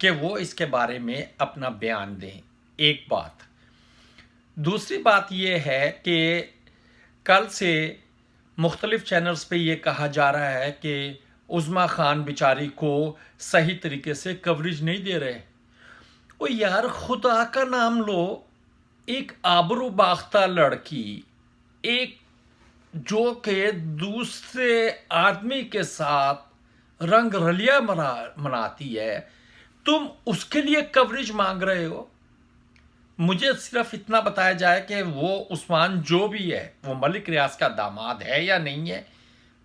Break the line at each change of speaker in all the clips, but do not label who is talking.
کہ وہ اس کے بارے میں اپنا بیان دیں. ایک بات. دوسری بات یہ ہے کہ کل سے مختلف چینلز پہ یہ کہا جا رہا ہے کہ عظمیٰ خان بیچاری کو صحیح طریقے سے کوریج نہیں دے رہے. او یار خدا کا نام لو. ایک آبرو باختہ لڑکی، ایک جو کہ دوسرے آدمی کے ساتھ رنگ رلیا مناتی ہے، تم اس کے لیے کوریج مانگ رہے ہو. مجھے صرف اتنا بتایا جائے کہ وہ عثمان جو بھی ہے وہ ملک ریاض کا داماد ہے یا نہیں ہے،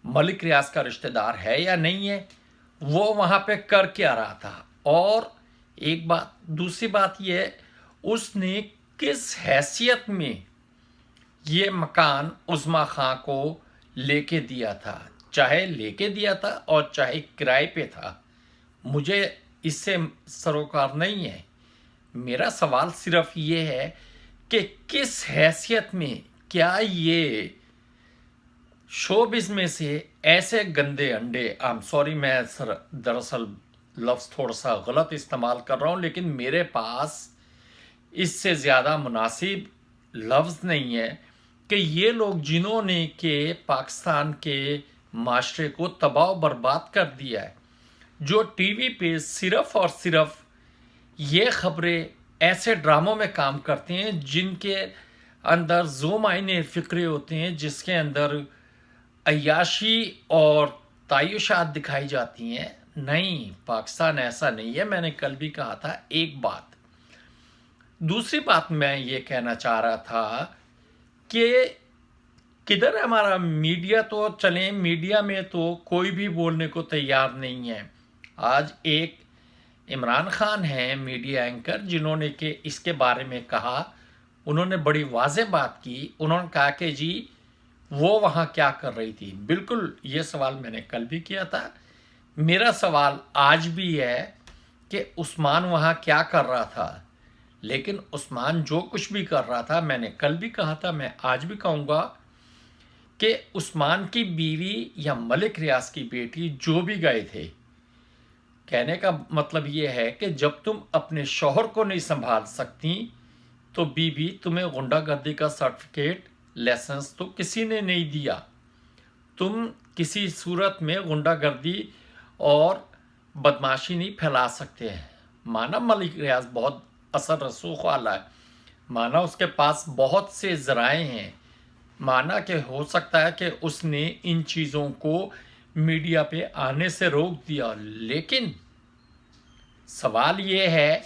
ملک ریاض کا رشتہ دار ہے یا نہیں ہے، وہ وہاں پہ کر کیا رہا تھا. اور ایک بات. دوسری بات یہ اس نے کس حیثیت میں یہ مکان عظمیٰ خان کو لے کے دیا تھا، چاہے لے کے دیا تھا اور چاہے کرائے پہ تھا. مجھے اس سے سروکار نہیں ہے. میرا سوال صرف یہ ہے کہ کس حیثیت میں کیا یہ شوبز میں سے ایسے گندے انڈے، سوری میں دراصل لفظ تھوڑا سا غلط استعمال کر رہا ہوں، لیکن میرے پاس اس سے زیادہ مناسب لفظ نہیں ہے کہ یہ لوگ جنہوں نے کہ پاکستان کے معاشرے کو تباہ و برباد کر دیا ہے، جو ٹی وی پہ صرف اور صرف یہ خبریں ایسے ڈراموں میں کام کرتے ہیں جن کے اندر ذو معنی فکرے ہوتے ہیں، جس کے اندر عیاشی اور تعیشات دکھائی جاتی ہیں. نہیں، پاکستان ایسا نہیں ہے. میں نے کل بھی کہا تھا. ایک بات. دوسری بات میں یہ کہنا چاہ رہا تھا کہ کدھر ہمارا میڈیا؟ تو چلیں، میڈیا میں تو کوئی بھی بولنے کو تیار نہیں ہے. آج ایک عمران خان ہیں میڈیا اینکر، جنہوں نے کہ اس کے بارے میں کہا. انہوں نے بڑی واضح بات کی. انہوں نے کہا کہ جی وہ وہاں کیا کر رہی تھی. بالکل یہ سوال میں نے کل بھی کیا تھا. میرا سوال آج بھی ہے کہ عثمان وہاں کیا کر رہا تھا. لیکن عثمان جو کچھ بھی کر رہا تھا، میں نے کل بھی کہا تھا، میں آج بھی کہوں گا کہ عثمان کی بیوی یا ملک ریاض کی بیٹی جو بھی گئے تھے، کہنے کا مطلب یہ ہے کہ جب تم اپنے شوہر کو نہیں سنبھال سکتی تو بیوی تمہیں غنڈہ گردی کا سرٹیفکیٹ، لائسنس تو کسی نے نہیں دیا. تم کسی صورت میں غنڈہ گردی اور بدماشی نہیں پھیلا سکتے ہیں. مانا ملک ریاض بہت اثر رسوخ والا ہے، مانا اس کے پاس بہت سے ذرائع ہیں، مانا کہ ہو سکتا ہے کہ اس نے ان چیزوں کو میڈیا پہ آنے سے روک دیا. لیکن سوال یہ ہے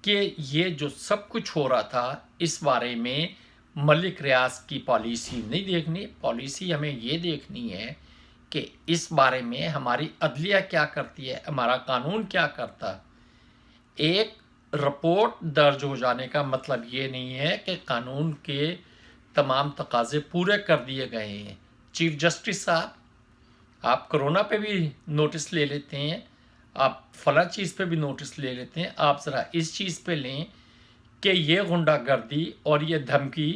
کہ یہ جو سب کچھ ہو رہا تھا، اس بارے میں ملک ریاض کی پالیسی نہیں دیکھنی. پالیسی ہمیں یہ دیکھنی ہے کہ اس بارے میں ہماری عدلیہ کیا کرتی ہے، ہمارا قانون کیا کرتا. ایک رپورٹ درج ہو جانے کا مطلب یہ نہیں ہے کہ قانون کے تمام تقاضے پورے کر دیے گئے ہیں. چیف جسٹس صاحب، آپ کرونا پہ بھی نوٹس لے لیتے ہیں، آپ فلاں چیز پہ بھی نوٹس لے لیتے ہیں، آپ ذرا اس چیز پہ لیں کہ یہ غنڈہ گردی اور یہ دھمکی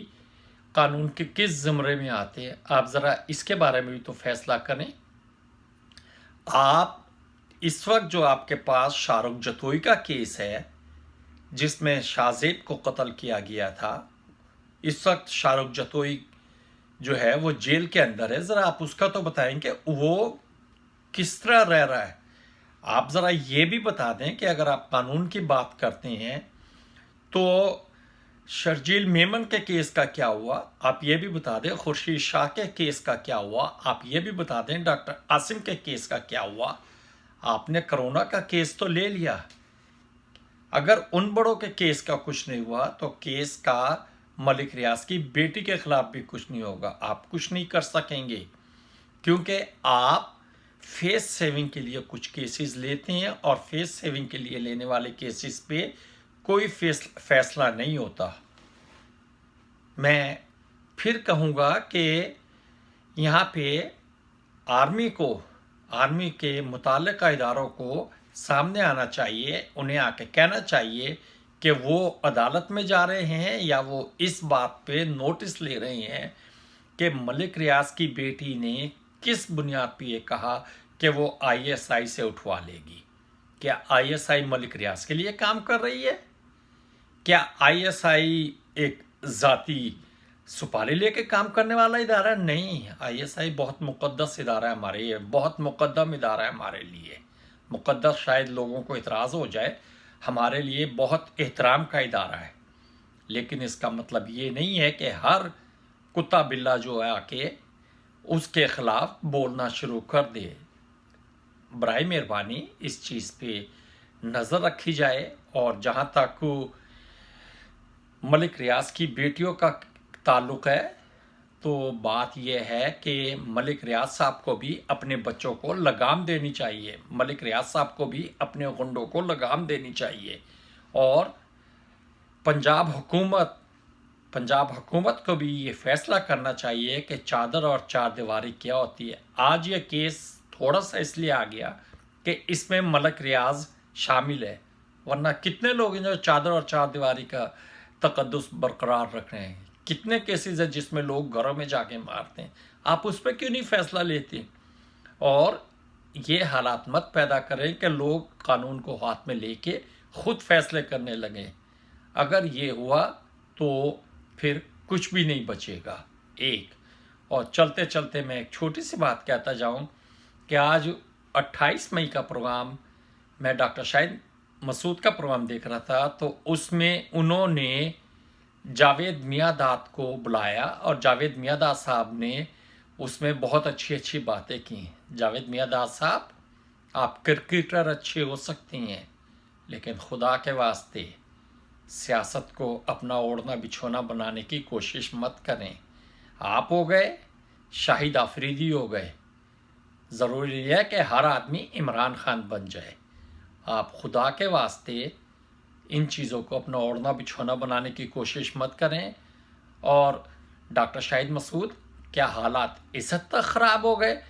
قانون کے کس زمرے میں آتے ہیں. آپ ذرا اس کے بارے میں بھی تو فیصلہ کریں. آپ اس وقت جو آپ کے پاس شاہ رخ جتوئی کا کیس ہے، جس میں شاہ زیب کو قتل کیا گیا تھا، اس وقت شاہ رخ جتوئی جو ہے وہ جیل کے اندر ہے. ذرا آپ اس کا تو بتائیں کہ وہ کس طرح رہ رہا ہے. آپ ذرا یہ بھی بتا دیں کہ اگر آپ قانون کی بات کرتے ہیں تو شرجیل میمن کے کیس کا کیا ہوا، آپ یہ بھی بتا دیں. خورشید شاہ کے کیس کا کیا ہوا، آپ یہ بھی بتا دیں. ڈاکٹر عاصم کے کیس کا کیا ہوا. آپ نے کرونا کا کیس تو لے لیا. اگر ان بڑوں کے کیس کا کچھ نہیں ہوا تو کیس کا ملک ریاض کی بیٹی کے خلاف بھی کچھ نہیں ہوگا. آپ کچھ نہیں کر سکیں گے کیونکہ آپ فیس سیونگ کے لیے کچھ کیسز لیتے ہیں اور فیس سیونگ کے لیے لینے والے کیسز پہ کوئی فیصلہ نہیں ہوتا. میں پھر کہوں گا کہ یہاں پہ آرمی کے متعلقہ اداروں کو سامنے آنا چاہیے. انہیں آ کے کہنا چاہیے کہ وہ عدالت میں جا رہے ہیں یا وہ اس بات پہ نوٹس لے رہے ہیں کہ ملک ریاض کی بیٹی نے کس بنیاد پہ یہ کہا کہ وہ ISI سے اٹھوا لے گی. کیا آئی ایس آئی ملک ریاض کے لیے کام کر رہی ہے؟ کیا آئی ایس آئی ایک ذاتی سپاہی لے کے کام کرنے والا ادارہ؟ نہیں، آئی ایس آئی بہت مقدس ادارہ ہے ہمارے لیے، بہت مقدم ادارہ ہے ہمارے لیے۔ مقدس شاید لوگوں کو اعتراض ہو جائے، ہمارے لیے بہت احترام کا ادارہ ہے، لیکن اس کا مطلب یہ نہیں ہے کہ ہر کتا بلا جو ہے آ کے اس کے خلاف بولنا شروع کر دے۔ برائے مہربانی اس چیز پہ نظر رکھی جائے، اور جہاں تک ملک ریاض کی بیٹیوں کا تعلق ہے تو بات یہ ہے کہ ملک ریاض صاحب کو بھی اپنے بچوں کو لگام دینی چاہیے، ملک ریاض صاحب کو بھی اپنے غنڈوں کو لگام دینی چاہیے، اور پنجاب حکومت کو بھی یہ فیصلہ کرنا چاہیے کہ چادر اور چار دیواری کیا ہوتی ہے۔ آج یہ کیس تھوڑا سا اس لیے آ گیا کہ اس میں ملک ریاض شامل ہے، ورنہ کتنے لوگ ہیں جو چادر اور چار دیواری کا تقدس برقرار رکھ رہے ہیں؟ کتنے کیسز ہیں جس میں لوگ گھروں میں جا کے مارتے ہیں؟ آپ اس پہ کیوں نہیں فیصلہ لیتے؟ اور یہ حالات مت پیدا کریں کہ لوگ قانون کو ہاتھ میں لے کے خود فیصلے کرنے لگیں۔ اگر یہ ہوا تو پھر کچھ بھی نہیں بچے گا۔ اور چلتے چلتے میں ایک چھوٹی سی بات کہتا جاؤں کہ آج 28 مئی کا پروگرام، میں ڈاکٹر شاہد مسعود کا پروگرام دیکھ رہا تھا، تو اس میں انہوں نے جاوید میاں-داد کو بلایا، اور جاوید میاں-داد صاحب نے اس میں بہت اچھی باتیں کی۔ جاوید میاں-داد صاحب، آپ کرکٹر اچھے ہو سکتے ہیں، لیکن خدا کے واسطے سیاست کو اپنا اوڑھنا بچھونا بنانے کی کوشش مت کریں۔ آپ ہو گئے شاہد آفریدی، ہو گئے، ضروری ہے کہ ہر آدمی عمران خان بن جائے۔ آپ خدا کے واسطے ان چیزوں کو اپنا اوڑھنا بچھونا بنانے کی کوشش مت کریں۔ اور ڈاکٹر شاہد مسعود، کیا حالات اس حد تک خراب ہو گئے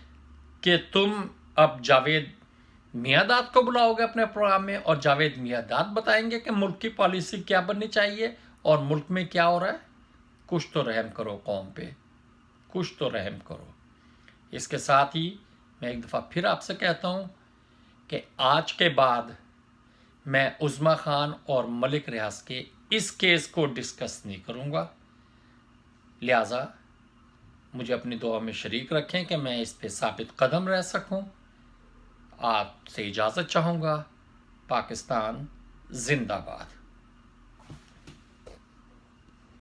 کہ تم اب جاوید میاں-داد کو بلاؤ گے اپنے پروگرام میں، اور جاوید میاں-داد بتائیں گے کہ ملک کی پالیسی کیا بننی چاہیے اور ملک میں کیا ہو رہا ہے؟ کچھ تو رحم کرو قوم پہ، کچھ تو رحم کرو۔ اس کے ساتھ ہی میں ایک دفعہ پھر آپ سے کہتا ہوں کہ آج کے بعد میں عظمیٰ خان اور ملک ریاض کے اس کیس کو ڈسکس نہیں کروں گا، لہٰذا مجھے اپنی دعا میں شریک رکھیں کہ میں اس پہ ثابت قدم رہ سکوں۔ آپ سے اجازت چاہوں گا۔ پاکستان زندہ باد۔